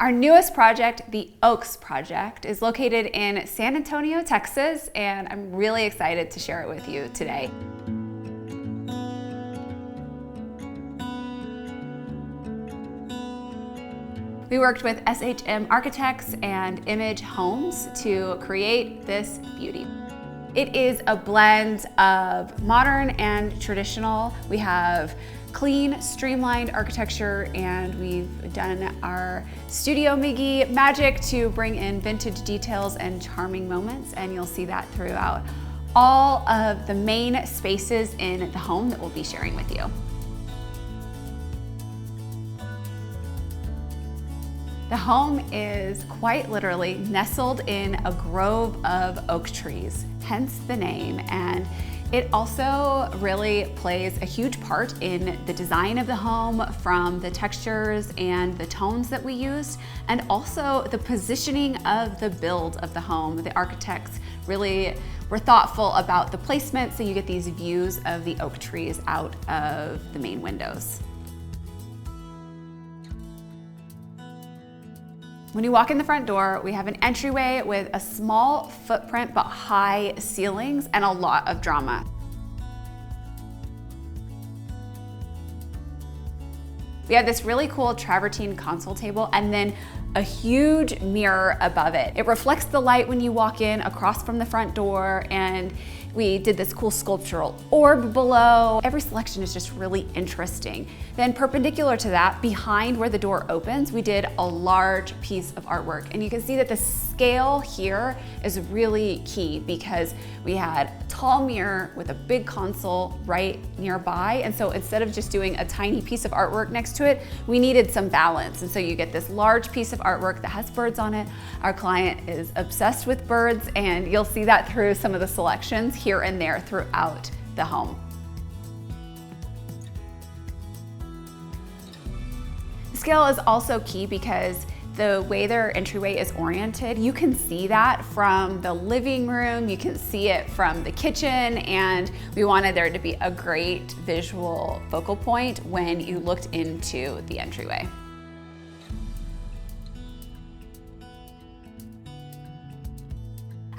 Our newest project, the Oaks Project, is located in San Antonio, Texas, and I'm really excited to share it with you today. We worked with SHM Architects and Image Homes to create this beauty. It is a blend of modern and traditional. We have clean, streamlined architecture, and we've done our Studio McGee magic to bring in vintage details and charming moments, and you'll see that throughout all of the main spaces in the home that we'll be sharing with you. The home is quite literally nestled in a grove of oak trees, hence the name, and it also really plays a huge part in the design of the home, from the textures and the tones that we used, and also the positioning of the build of the home. The architects really were thoughtful about the placement, so you get these views of the oak trees out of the main windows. When you walk in the front door, we have an entryway with a small footprint but high ceilings and a lot of drama. We have this really cool travertine console table and then a huge mirror above it. It reflects the light when you walk in across from the front door, and we did this cool sculptural orb below. Every selection is just really interesting. Then perpendicular to that, behind where the door opens, we did a large piece of artwork. And you can see that the scale here is really key because we had a tall mirror with a big console right nearby. And so instead of just doing a tiny piece of artwork next to it, we needed some balance. And so you get this large piece of artwork that has birds on it. Our client is obsessed with birds, and you'll see that through some of the selections here and there throughout the home. Scale is also key because the way their entryway is oriented, you can see that from the living room, you can see it from the kitchen, and we wanted there to be a great visual focal point when you looked into the entryway.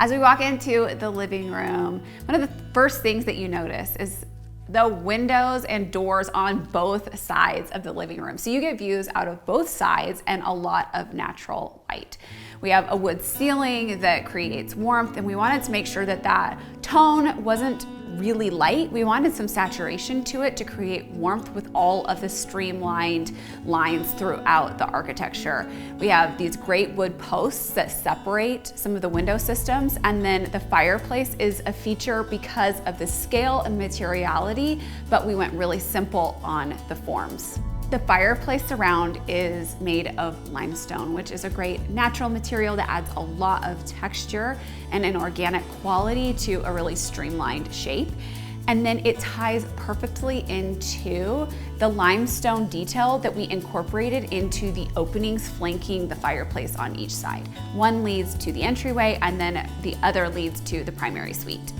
As we walk into the living room, one of the first things that you notice is the windows and doors on both sides of the living room. So you get views out of both sides and a lot of natural light. We have a wood ceiling that creates warmth, and we wanted to make sure that that tone wasn't really light. We wanted some saturation to it to create warmth with all of the streamlined lines throughout the architecture. We have these great wood posts that separate some of the window systems, and then the fireplace is a feature because of the scale and materiality, but we went really simple on the forms. The fireplace surround is made of limestone, which is a great natural material that adds a lot of texture and an organic quality to a really streamlined shape. And then it ties perfectly into the limestone detail that we incorporated into the openings flanking the fireplace on each side. One leads to the entryway, and then the other leads to the primary suite.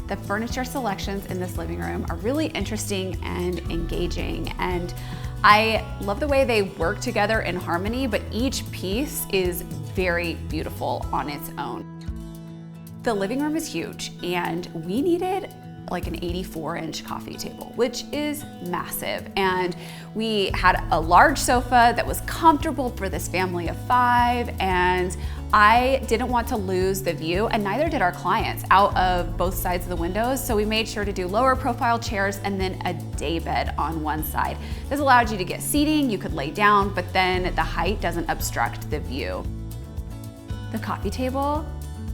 The furniture selections in this living room are really interesting and engaging, and I love the way they work together in harmony, but each piece is very beautiful on its own. The living room is huge, and we needed like an 84-inch coffee table, which is massive. And we had a large sofa that was comfortable for this family of 5, and I didn't want to lose the view, and neither did our clients, out of both sides of the windows. So we made sure to do lower profile chairs and then a day bed on one side. This allowed you to get seating, you could lay down, but then the height doesn't obstruct the view. The coffee table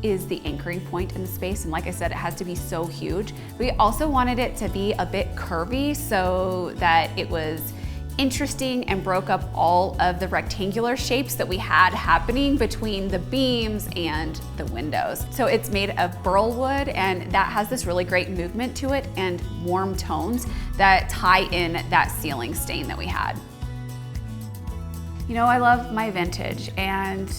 is the anchoring point in the space, and like I said, it has to be so huge. We also wanted it to be a bit curvy so that it was interesting and broke up all of the rectangular shapes that we had happening between the beams and the windows. So it's made of burl wood, and that has this really great movement to it and warm tones that tie in that ceiling stain that we had. You know, I love my vintage, and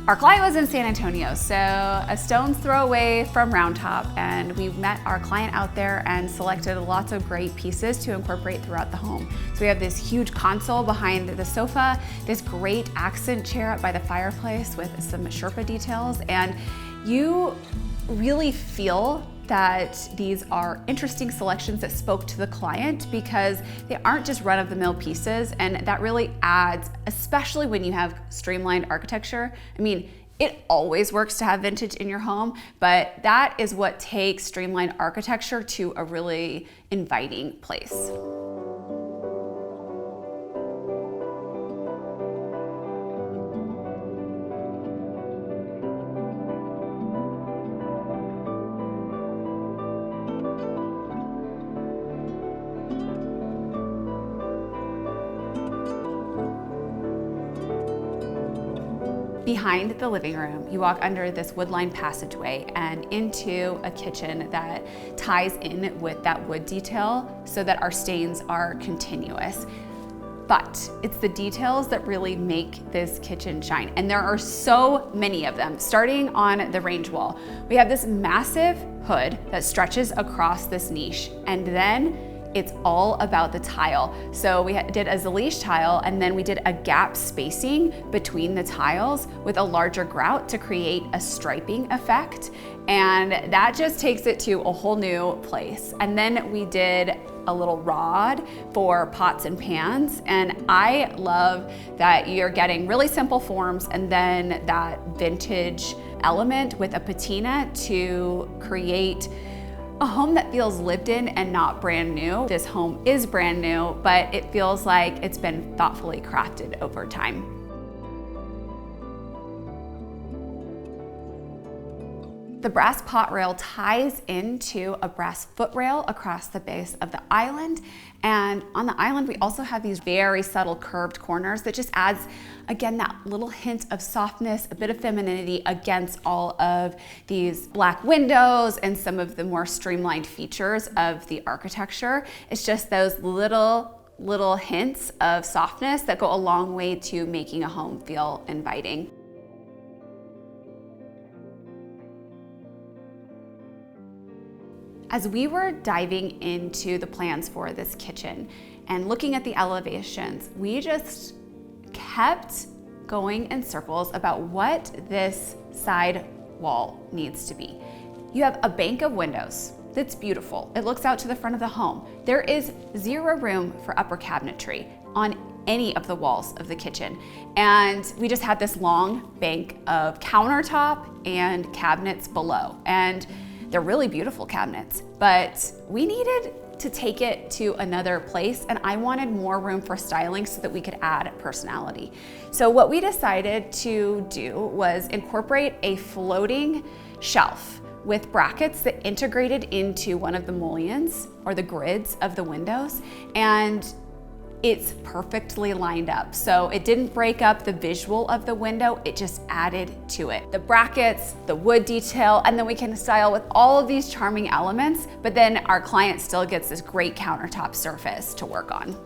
Our client was in San Antonio, so a stone's throw away from Round Top, and we met our client out there and selected lots of great pieces to incorporate throughout the home. So we have this huge console behind the sofa, this great accent chair up by the fireplace with some Sherpa details, and you really feel that these are interesting selections that spoke to the client because they aren't just run-of-the-mill pieces, and that really adds, especially when you have streamlined architecture. I mean, it always works to have vintage in your home, but that is what takes streamlined architecture to a really inviting place. Behind the living room, you walk under this wood-lined passageway and into a kitchen that ties in with that wood detail so that our stains are continuous. But it's the details that really make this kitchen shine. And there are so many of them. Starting on the range wall, we have this massive hood that stretches across this niche. And then it's all about the tile. So we did a Zalish tile, and then we did a gap spacing between the tiles with a larger grout to create a striping effect. And that just takes it to a whole new place. And then we did a little rod for pots and pans. And I love that you're getting really simple forms and then that vintage element with a patina to create a home that feels lived in and not brand new. This home is brand new, but it feels like it's been thoughtfully crafted over time. The brass pot rail ties into a brass foot rail across the base of the island. And on the island, we also have these very subtle curved corners that just adds, again, that little hint of softness, a bit of femininity against all of these black windows and some of the more streamlined features of the architecture. It's just those little hints of softness that go a long way to making a home feel inviting. As we were diving into the plans for this kitchen and looking at the elevations, we just kept going in circles about what this side wall needs to be. You have a bank of windows that's beautiful. It looks out to the front of the home. There is zero room for upper cabinetry on any of the walls of the kitchen. And we just had this long bank of countertop and cabinets below. And they're really beautiful cabinets, but we needed to take it to another place, and I wanted more room for styling so that we could add personality. So what we decided to do was incorporate a floating shelf with brackets that integrated into one of the mullions or the grids of the windows, and it's perfectly lined up. So it didn't break up the visual of the window, it just added to it. The brackets, the wood detail, and then we can style with all of these charming elements, but then our client still gets this great countertop surface to work on.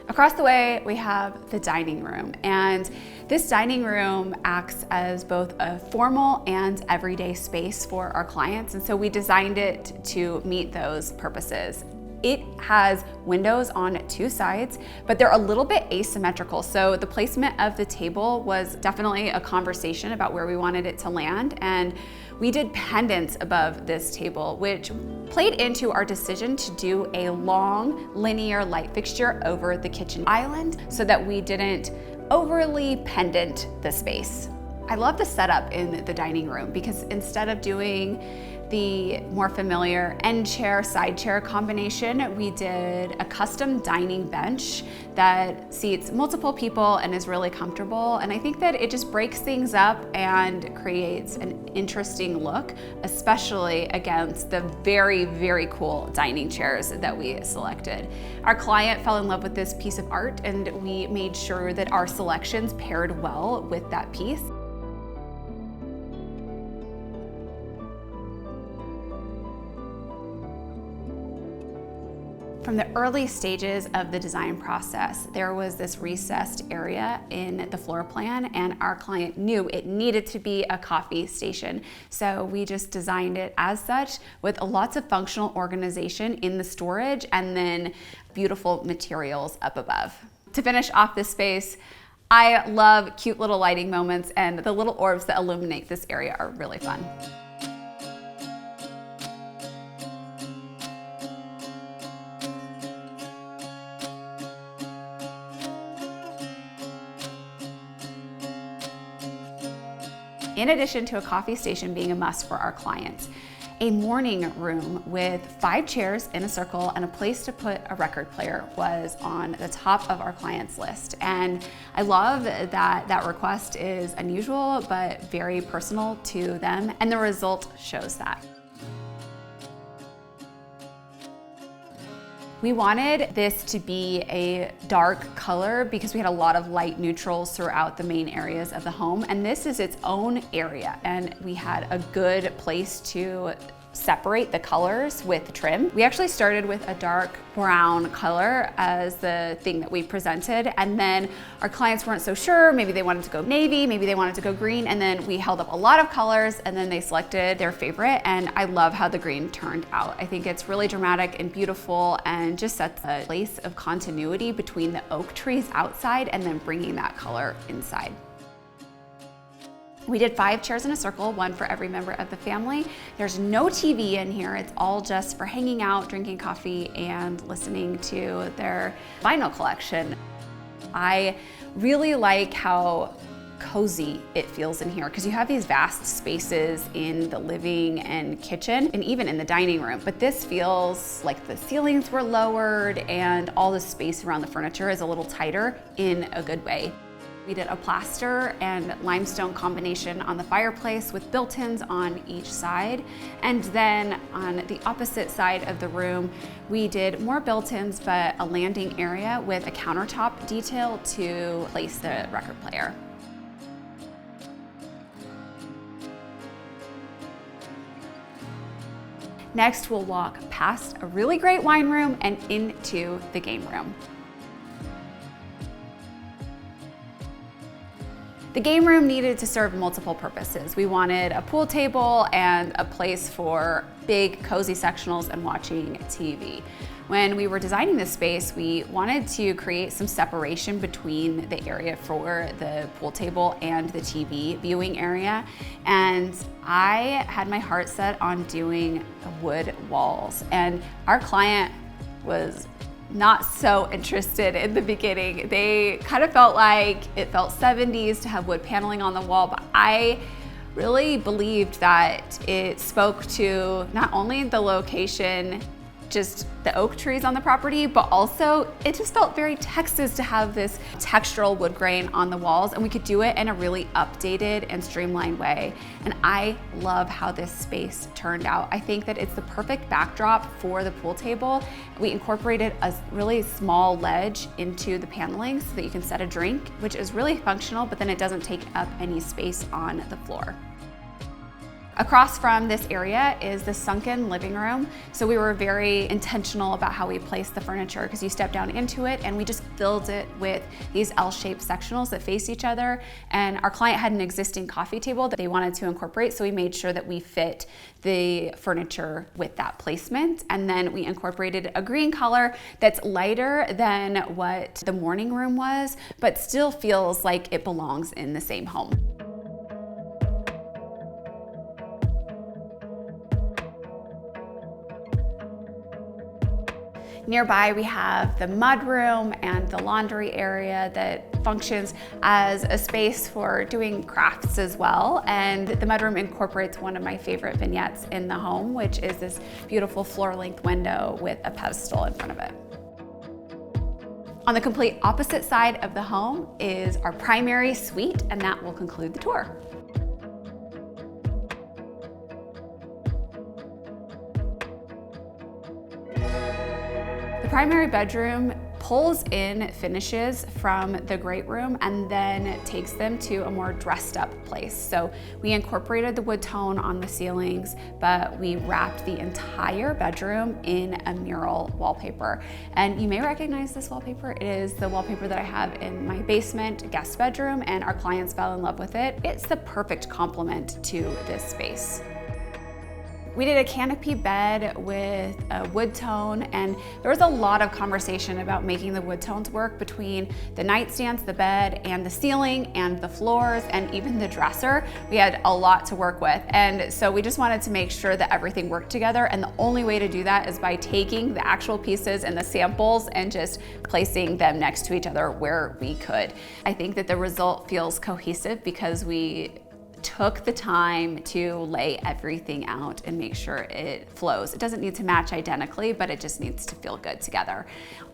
Across the way, we have the dining room, and this dining room acts as both a formal and everyday space for our clients, and so we designed it to meet those purposes. It has windows on two sides, but they're a little bit asymmetrical, so the placement of the table was definitely a conversation about where we wanted it to land, and we did pendants above this table, which played into our decision to do a long linear light fixture over the kitchen island so that we didn't overly pendant the space. I love the setup in the dining room because instead of doing the more familiar end chair, side chair combination, we did a custom dining bench that seats multiple people and is really comfortable. And I think that it just breaks things up and creates an interesting look, especially against the very, very cool dining chairs that we selected. Our client fell in love with this piece of art, and we made sure that our selections paired well with that piece. From the early stages of the design process, there was this recessed area in the floor plan, and our client knew it needed to be a coffee station. So we just designed it as such, with lots of functional organization in the storage and then beautiful materials up above. To finish off this space, I love cute little lighting moments, and the little orbs that illuminate this area are really fun. In addition to a coffee station being a must for our clients, a morning room with 5 chairs in a circle and a place to put a record player was on the top of our clients' list. And I love that that request is unusual but very personal to them, and the result shows that. We wanted this to be a dark color because we had a lot of light neutrals throughout the main areas of the home, and this is its own area, and we had a good place to separate the colors with trim. We actually started with a dark brown color as the thing that we presented, and then our clients weren't so sure. Maybe they wanted to go navy, maybe they wanted to go green, and then we held up a lot of colors and then they selected their favorite, and I love how the green turned out. I think it's really dramatic and beautiful and just sets a place of continuity between the oak trees outside and then bringing that color inside. We did 5 chairs in a circle, 1 for every member of the family. There's no TV in here. It's all just for hanging out, drinking coffee, and listening to their vinyl collection. I really like how cozy it feels in here because you have these vast spaces in the living and kitchen and even in the dining room, but this feels like the ceilings were lowered and all the space around the furniture is a little tighter in a good way. We did a plaster and limestone combination on the fireplace with built-ins on each side. And then on the opposite side of the room, we did more built-ins, but a landing area with a countertop detail to place the record player. Next, we'll walk past a really great wine room and into the game room. The game room needed to serve multiple purposes. We wanted a pool table and a place for big, cozy sectionals and watching TV. When we were designing this space, we wanted to create some separation between the area for the pool table and the TV viewing area. And I had my heart set on doing wood walls. And our client was not so interested in the beginning. They kind of felt like it felt 70s to have wood paneling on the wall, but I really believed that it spoke to not only the location, just the oak trees on the property, but also it just felt very Texas to have this textural wood grain on the walls, and we could do it in a really updated and streamlined way. And I love how this space turned out. I think that it's the perfect backdrop for the pool table. We incorporated a really small ledge into the paneling so that you can set a drink, which is really functional, but then it doesn't take up any space on the floor. Across from this area is the sunken living room. So we were very intentional about how we placed the furniture because you step down into it and we just filled it with these L-shaped sectionals that face each other. And our client had an existing coffee table that they wanted to incorporate, so we made sure that we fit the furniture with that placement. And then we incorporated a green color that's lighter than what the morning room was, but still feels like it belongs in the same home. Nearby, we have the mudroom and the laundry area that functions as a space for doing crafts as well. And the mudroom incorporates one of my favorite vignettes in the home, which is this beautiful floor-length window with a pedestal in front of it. On the complete opposite side of the home is our primary suite, and that will conclude the tour. The primary bedroom pulls in finishes from the great room and then takes them to a more dressed up place. So we incorporated the wood tone on the ceilings, but we wrapped the entire bedroom in a mural wallpaper. And you may recognize this wallpaper. It is the wallpaper that I have in my basement guest bedroom, and our clients fell in love with it. It's the perfect complement to this space. We did a canopy bed with a wood tone, and there was a lot of conversation about making the wood tones work between the nightstands, the bed, and the ceiling, and the floors, and even the dresser. We had a lot to work with, and so we just wanted to make sure that everything worked together, and the only way to do that is by taking the actual pieces and the samples and just placing them next to each other where we could. I think that the result feels cohesive because we took the time to lay everything out and make sure it flows. It doesn't need to match identically, but it just needs to feel good together.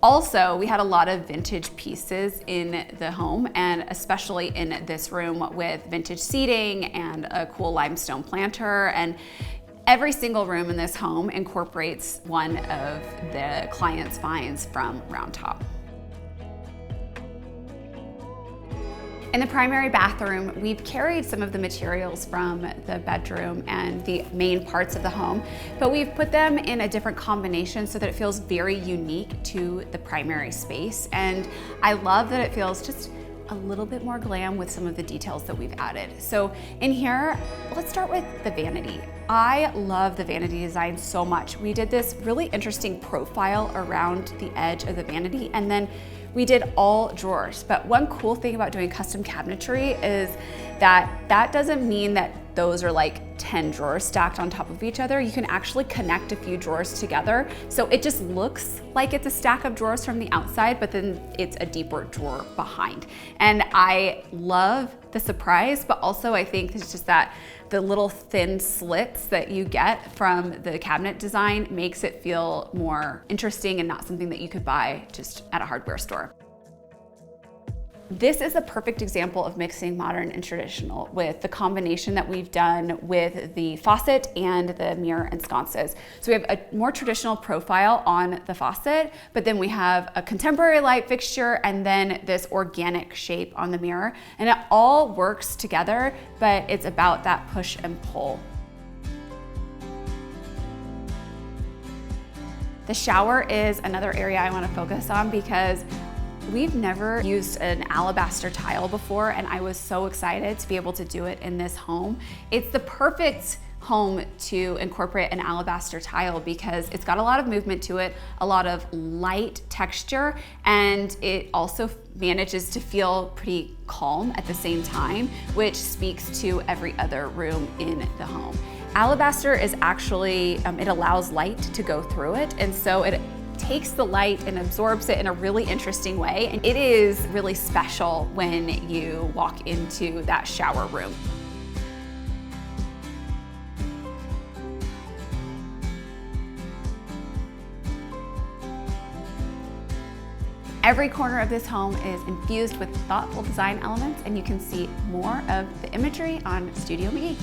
Also, we had a lot of vintage pieces in the home, and especially in this room with vintage seating and a cool limestone planter. And every single room in this home incorporates one of the client's finds from Round Top. In the primary bathroom, we've carried some of the materials from the bedroom and the main parts of the home, but we've put them in a different combination so that it feels very unique to the primary space. And I love that it feels just a little bit more glam with some of the details that we've added. So in here, let's start with the vanity. I love the vanity design so much. We did this really interesting profile around the edge of the vanity, and then we did all drawers. But one cool thing about doing custom cabinetry is that doesn't mean that those are like 10 drawers stacked on top of each other. You can actually connect a few drawers together. So it just looks like it's a stack of drawers from the outside, but then it's a deeper drawer behind. And I love the surprise, but also I think it's just that the little thin slits that you get from the cabinet design makes it feel more interesting and not something that you could buy just at a hardware store. This is a perfect example of mixing modern and traditional with the combination that we've done with the faucet and the mirror and sconces. So we have a more traditional profile on the faucet, but then we have a contemporary light fixture and then this organic shape on the mirror. And it all works together, but it's about that push and pull. The shower is another area I want to focus on because we've never used an alabaster tile before, and I was so excited to be able to do it in this home. It's the perfect home to incorporate an alabaster tile because it's got a lot of movement to it, a lot of light texture, and it also manages to feel pretty calm at the same time, which speaks to every other room in the home. Alabaster is actually, it allows light to go through it, and so it takes the light and absorbs it in a really interesting way. And it is really special when you walk into that shower room. Every corner of this home is infused with thoughtful design elements, and you can see more of the imagery on Studio McGee.